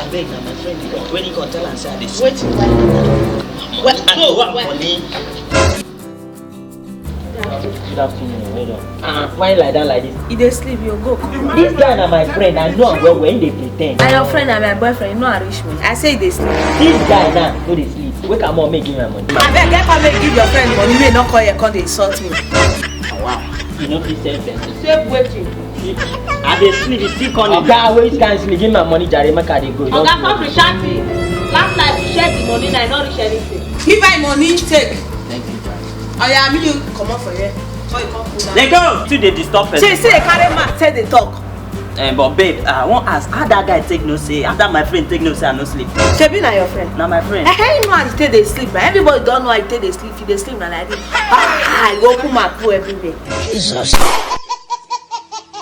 I beg now, my friend. When he come tell and say I dey Wait, what? Money. Good afternoon, well done. Why like that like this? If they sleep, you go. This guy na my friend, I know him well when they pretend. And your friend and my boyfriend, you know I reach me. I say they sleep. This guy now, no dey sleep. Wake up more, make give me my money. I beg, get come make give your friend money. May not call you, come they insult me. Oh, wow. You know this same thing. Save waiting. I dey sleep, you still calling. Oga, which kind sleep? Give me my money, Jare, make I dey go. Oga, come recharge me. Last night we shared the money, and I not reach anything. Give my money, take. Thank you, Jare. Oh yeah, me you come up for here. Let go! Still they disturb person. See, they carry man, say they talk. But babe, I won't ask how that guy take no say. After my friend take no say, I no sleep. Shebi na your friend. Now my friend. Hey, you know how they sleep. Man. Everybody don't know how they sleep. If they sleep, na like this. I go open my pool every day. Jesus.